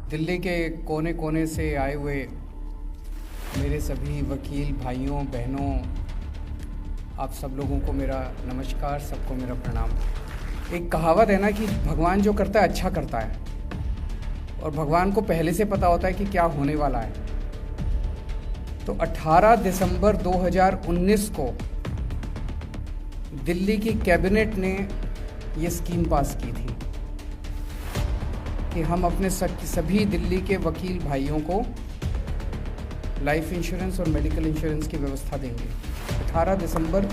दिल्ली के कोने कोने से आए हुए मेरे सभी वकील भाइयों बहनों, आप सब लोगों को मेरा नमस्कार, सबको मेरा प्रणाम। एक कहावत है ना कि भगवान जो करता है अच्छा करता है, और भगवान को पहले से पता होता है कि क्या होने वाला है। तो 18 दिसंबर 2019 को दिल्ली की कैबिनेट ने ये स्कीम पास की थी कि हम अपने सभी दिल्ली के वकील भाइयों को लाइफ इंश्योरेंस और मेडिकल इंश्योरेंस की व्यवस्था देंगे। 18 दिसंबर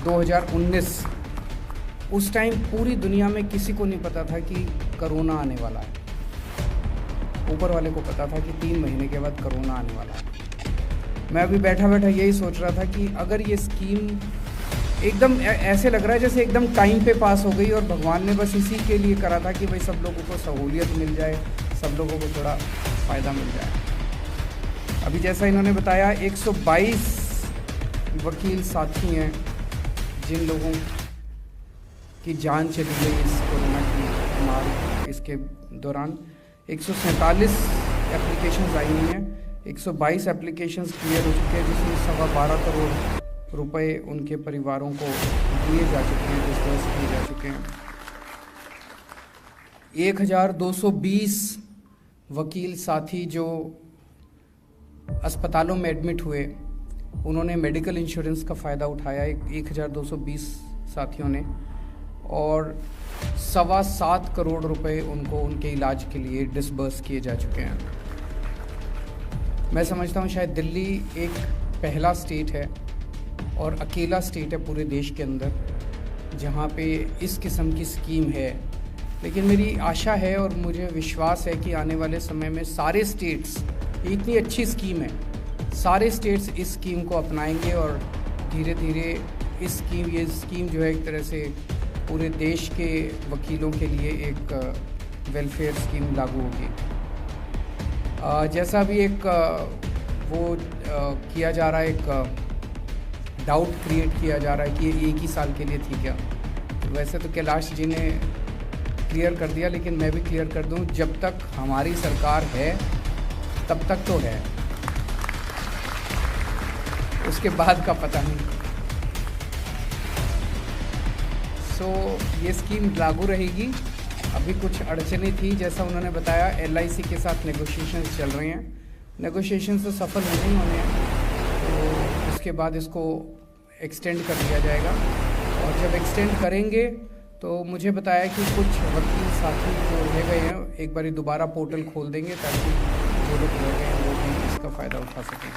2019, उस टाइम पूरी दुनिया में किसी को नहीं पता था कि कोरोना आने वाला है। ऊपर वाले को पता था कि 3 महीने के बाद कोरोना आने वाला है। मैं अभी बैठा बैठा यही सोच रहा था कि अगर ये स्कीम एकदम ऐसे लग रहा है जैसे एकदम टाइम पे पास हो गई और भगवान ने बस इसी के लिए करा था कि भाई सब लोगों को सहूलियत मिल जाए, सब लोगों को थोड़ा फ़ायदा मिल जाए। अभी जैसा इन्होंने बताया 122 वकील साथी हैं जिन लोगों की जान चली गई इस कोरोना की महामारी इसके दौरान। 147 एप्लीकेशंस आई हुई हैं, 122 एप्लीकेशंस क्लियर हो चुके हैं, जिसमें 12.25 करोड़ रुपए उनके परिवारों को दिए जा चुके हैं, डिस्बर्स किए जा चुके हैं। 1220 वकील साथी जो अस्पतालों में एडमिट हुए, उन्होंने मेडिकल इंश्योरेंस का फ़ायदा उठाया 1220 साथियों ने, और 7.25 करोड़ रुपए उनको उनके इलाज के लिए डिस्बर्स किए जा चुके हैं। मैं समझता हूँ शायद दिल्ली एक पहला स्टेट है और अकेला स्टेट है पूरे देश के अंदर जहाँ पे इस किस्म की स्कीम है। लेकिन मेरी आशा है और मुझे विश्वास है कि आने वाले समय में सारे स्टेट्स, इतनी अच्छी स्कीम है, सारे स्टेट्स इस स्कीम को अपनाएंगे और धीरे धीरे ये स्कीम जो है एक तरह से पूरे देश के वकीलों के लिए एक वेलफेयर स्कीम लागू होगी। जैसा भी एक किया जा रहा है, एक डाउट क्रिएट किया जा रहा है कि ये 1 ही साल के लिए थी क्या। तो वैसे तो कैलाश जी ने क्लियर कर दिया, लेकिन मैं भी क्लियर कर दूं, जब तक हमारी सरकार है तब तक तो है, उसके बाद का पता नहीं। सो ये स्कीम लागू रहेगी। अभी कुछ अड़चनें थी, जैसा उन्होंने बताया LIC के साथ नेगोशिएशंस चल रहे हैं। नेगोशिएशंस तो सफल नहीं होने हैं, तो उसके बाद इसको एक्सटेंड कर दिया जाएगा, और जब एक्सटेंड करेंगे तो मुझे बताया कि कुछ वकील साथी जो रह गए हैं एक बार दोबारा पोर्टल खोल देंगे ताकि जो लोग रह गए हैं वो भी इसका फ़ायदा उठा सकें।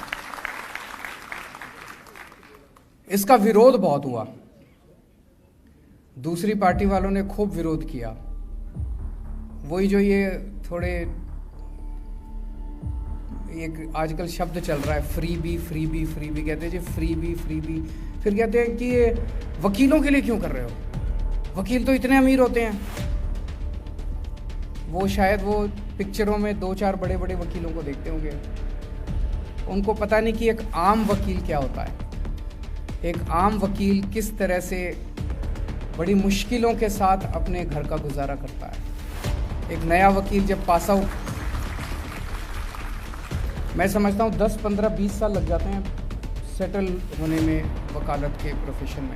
इसका विरोध बहुत हुआ, दूसरी पार्टी वालों ने खूब विरोध किया। वही जो ये थोड़े एक आजकल शब्द चल रहा है, फ्री बी कहते हैं जी, फ्री बी। फिर कहते हैं कि ये वकीलों के लिए क्यों कर रहे हो, वकील तो इतने अमीर होते हैं। वो शायद वो पिक्चरों में 2-4 बड़े बड़े वकीलों को देखते होंगे, उनको पता नहीं कि एक आम वकील क्या होता है। एक आम वकील किस तरह से बड़ी मुश्किलों के साथ अपने घर का गुजारा करता है। एक नया वकील जब पास आउट, मैं समझता हूँ 10, 15, 20 साल लग जाते हैं सेटल होने में वकालत के प्रोफेशन में,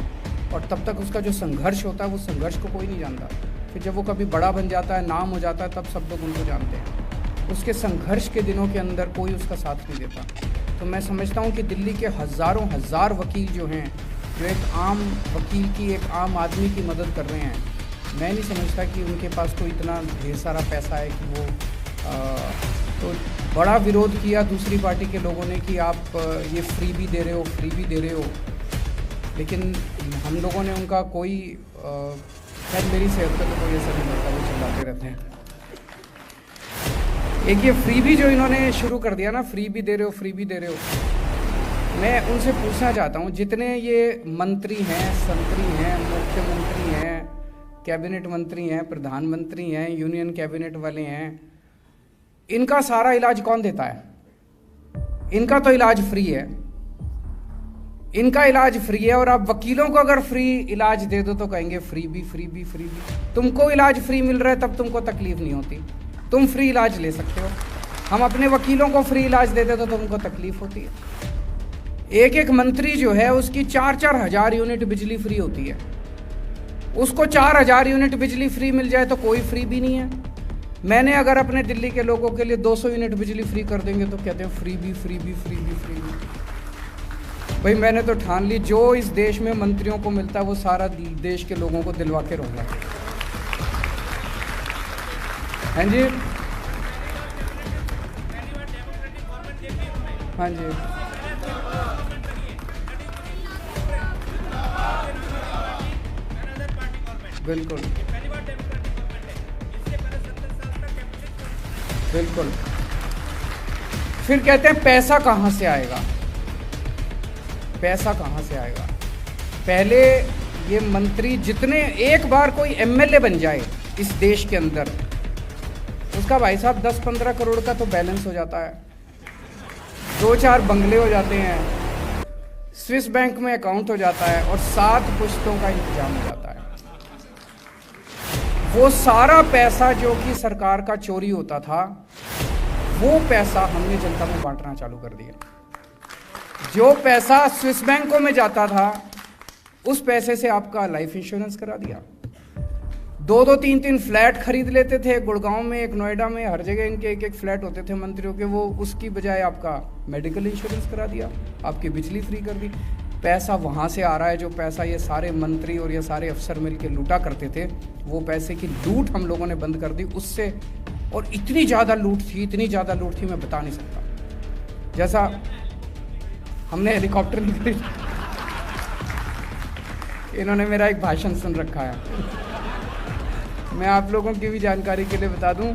और तब तक उसका जो संघर्ष होता है वो संघर्ष को कोई नहीं जानता। फिर जब वो कभी बड़ा बन जाता है, नाम हो जाता है, तब सब लोग उनको जानते हैं। उसके संघर्ष के दिनों के अंदर कोई उसका साथ नहीं देता। तो मैं समझता हूँ कि दिल्ली के हज़ारों हजार वकील जो हैं, जो एक आम वकील की, एक आम आदमी की मदद कर रहे हैं, मैं नहीं समझता कि उनके पास कोई इतना ढेर सारा पैसा है कि वो तो बड़ा विरोध किया दूसरी पार्टी के लोगों ने कि आप ये फ्री भी दे रहे हो। लेकिन हम लोगों ने उनका कोई खैर मेरी सेहत का तो कोई असर नहीं पड़ता, वो चिल्लाते रहते हैं। एक ये फ्री भी जो इन्होंने शुरू कर दिया ना, फ्री भी दे रहे हो, मैं उनसे पूछना चाहता हूँ, जितने ये मंत्री हैं, संतरी हैं, मुख्यमंत्री हैं, कैबिनेट मंत्री हैं, प्रधानमंत्री हैं, यूनियन कैबिनेट वाले हैं, इनका सारा इलाज कौन देता है? इनका तो इलाज फ्री है, इनका इलाज फ्री है, और आप वकीलों को अगर फ्री इलाज दे दो तो कहेंगे फ्री भी। तुमको इलाज फ्री मिल रहा है तब तुमको तकलीफ नहीं होती, तुम फ्री इलाज ले सकते हो। हम अपने वकीलों को फ्री इलाज देते तो तुमको तकलीफ होती है। एक एक मंत्री जो है उसकी 4-4 हज़ार यूनिट बिजली फ्री होती है। उसको 4,000 यूनिट बिजली फ्री मिल जाए तो कोई फ्री भी नहीं है। मैंने अगर अपने दिल्ली के लोगों के लिए 200 यूनिट बिजली फ्री कर देंगे तो कहते हैं फ्री भी फ्री भी फ्री भी फ्री भी। भाई मैंने तो ठान ली, जो इस देश में मंत्रियों को मिलता है वो सारा देश के लोगों को दिलवा के रहूंगा। हाँ जी, हाँ जी, बिल्कुल बिल्कुल। फिर कहते हैं पैसा कहाँ से आएगा, पैसा कहाँ से आएगा। पहले ये मंत्री जितने, एक बार कोई एमएलए बन जाए इस देश के अंदर, उसका भाई साहब 10-15 करोड़ का तो बैलेंस हो जाता है, 2-4 बंगले हो जाते हैं, स्विस बैंक में अकाउंट हो जाता है और 7 पुश्तों का इंतजाम हो जाता है। वो सारा पैसा जो कि सरकार का चोरी होता था, वो पैसा हमने जनता को बांटना चालू कर दिया। जो पैसा स्विस बैंकों में जाता था, उस पैसे से आपका लाइफ इंश्योरेंस करा दिया। 2-2, 3-3 फ्लैट खरीद लेते थे, गुड़गांव में, एक नोएडा में, हर जगह इनके एक फ्लैट होते थे मंत्रियों के, वो उसकी बजाय आपका मेडिकल इंश्योरेंस करा दिया, आपकी बिजली फ्री कर दी। पैसा वहाँ से आ रहा है, जो पैसा ये सारे मंत्री और ये सारे अफसर मिल के लूटा करते थे, वो पैसे की लूट हम लोगों ने बंद कर दी उससे। और इतनी ज़्यादा लूट थी, इतनी ज़्यादा लूट थी, मैं बता नहीं सकता। जैसा हमने हेलीकॉप्टर नहीं खरीदा, इन्होंने मेरा एक भाषण सुन रखा है, मैं आप लोगों की भी जानकारी के लिए बता दूं।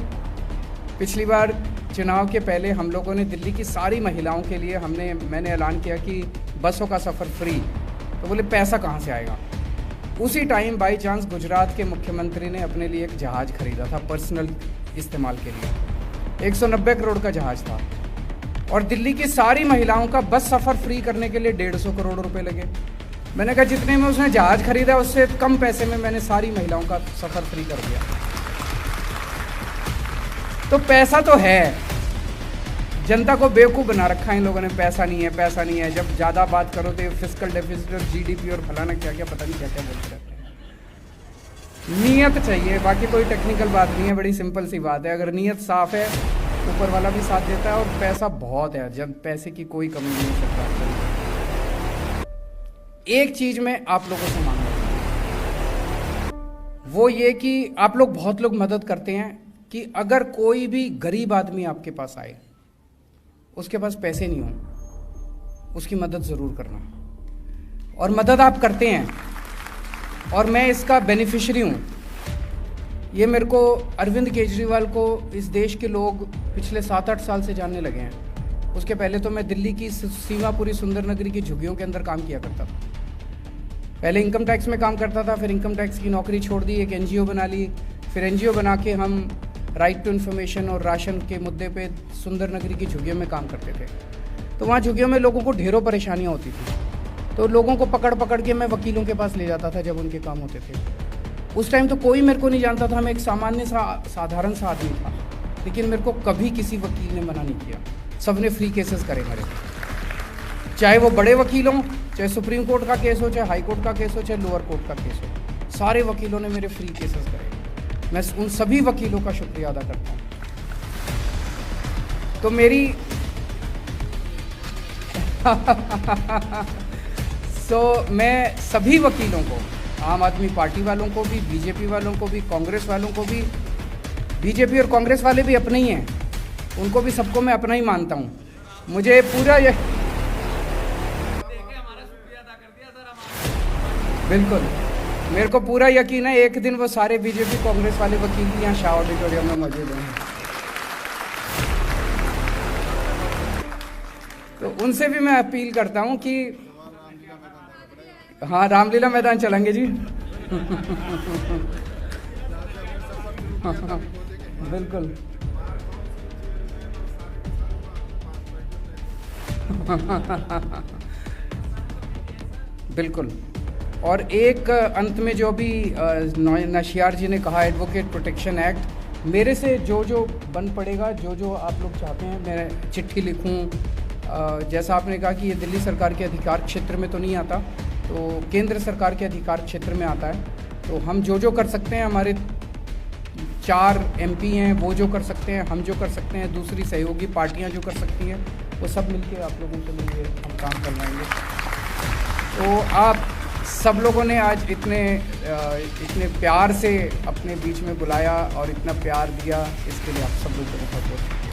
पिछली बार चुनाव के पहले हम लोगों ने दिल्ली की सारी महिलाओं के लिए मैंने ऐलान किया कि बसों का सफ़र फ्री। तो बोले पैसा कहाँ से आएगा। उसी टाइम बाई चांस गुजरात के मुख्यमंत्री ने अपने लिए एक जहाज़ खरीदा था पर्सनल इस्तेमाल के लिए, 190 करोड़ का जहाज़ था, और दिल्ली की सारी महिलाओं का बस सफ़र फ्री करने के लिए 150 करोड़ रुपए लगे। मैंने कहा जितने में उसने जहाज़ खरीदा उससे कम पैसे में मैंने सारी महिलाओं का सफ़र फ्री कर दिया। तो पैसा तो है, जनता को बेवकूफ़ बना रखा है इन लोगों ने, पैसा नहीं है, पैसा नहीं है। जब ज़्यादा बात करो तो फिस्कल डेफिसिट और जीडीपी और फलाना क्या क्या, पता नहीं क्या क्या बोलते रहते हैं। नीयत चाहिए, बाकी कोई टेक्निकल बात नहीं है, बड़ी सिंपल सी बात है। अगर नीयत साफ़ है, ऊपर वाला भी साथ देता है, और पैसा बहुत है, जब पैसे की कोई कमी नहीं है सरकार। एक चीज़ मैं आप लोगों से मांग रहा हूँ, वो ये कि आप लोग, बहुत लोग मदद करते हैं कि अगर कोई भी गरीब आदमी आपके पास आए, उसके पास पैसे नहीं हो, उसकी मदद ज़रूर करना। और मदद आप करते हैं, और मैं इसका बेनिफिशरी हूँ। ये मेरे को, अरविंद केजरीवाल को इस देश के लोग पिछले 7-8 साल से जानने लगे हैं। उसके पहले तो मैं दिल्ली की सीमापुरी सुंदर नगरी की झुग्गियों के अंदर काम किया करता था। पहले इनकम टैक्स में काम करता था, फिर इनकम टैक्स की नौकरी छोड़ दी, एक एनजीओ बना ली। फिर एनजीओ बना के हम राइट टू इन्फॉर्मेशन और राशन के मुद्दे पे सुंदर नगरी की झुग्गियों में काम करते थे। तो वहाँ झुग्गियों में लोगों को ढेरों परेशानियाँ होती थी, तो लोगों को पकड़ पकड़ के मैं वकीलों के पास ले जाता था जब उनके काम होते थे। उस टाइम तो कोई मेरे को नहीं जानता था, मैं एक सामान्य साधारण सा आदमी था, लेकिन मेरे को कभी किसी वकील ने मना नहीं किया। सबने फ्री केसेस करे मेरे, चाहे वो बड़े वकील हों, चाहे सुप्रीम कोर्ट का केस हो, चाहे हाई कोर्ट का केस हो, चाहे लोअर कोर्ट का केस हो, सारे वकीलों ने मेरे फ्री केसेस करे। मैं उन सभी वकीलों का शुक्रिया अदा करता हूँ। तो मेरी मैं सभी वकीलों को, आम आदमी पार्टी वालों को भी, बीजेपी वालों को भी, कांग्रेस वालों को भी, बीजेपी और कांग्रेस वाले भी अपने ही हैं, उनको भी सबको मैं अपना ही मानता हूँ। मुझे पूरा बिल्कुल, मेरे को पूरा यकीन है एक दिन वो सारे बीजेपी कांग्रेस वाले वकील भी यहाँ शाह ऑडिटोरियम में मौजूद हैं। तो उनसे भी मैं अपील करता हूँ कि हाँ, रामलीला मैदान चलेंगे जी। बिल्कुल। बिल्कुल। और एक अंत में जो भी नशियार जी ने कहा, एडवोकेट प्रोटेक्शन एक्ट, मेरे से जो जो बन पड़ेगा, जो जो आप लोग चाहते हैं मैं चिट्ठी लिखूं, जैसा आपने कहा कि ये दिल्ली सरकार के अधिकार क्षेत्र में तो नहीं आता, तो केंद्र सरकार के अधिकार क्षेत्र में आता है। तो हम जो जो कर सकते हैं, हमारे 4 MP हैं, वो जो कर सकते हैं, हम जो कर सकते हैं, दूसरी सहयोगी पार्टियां जो कर सकती हैं, वो सब मिलके आप लोगों के लिए हम काम करवाएंगे। तो आप सब लोगों ने आज इतने प्यार से अपने बीच में बुलाया और इतना प्यार दिया, इसके लिए आप सब लोगों को बहुत बहुत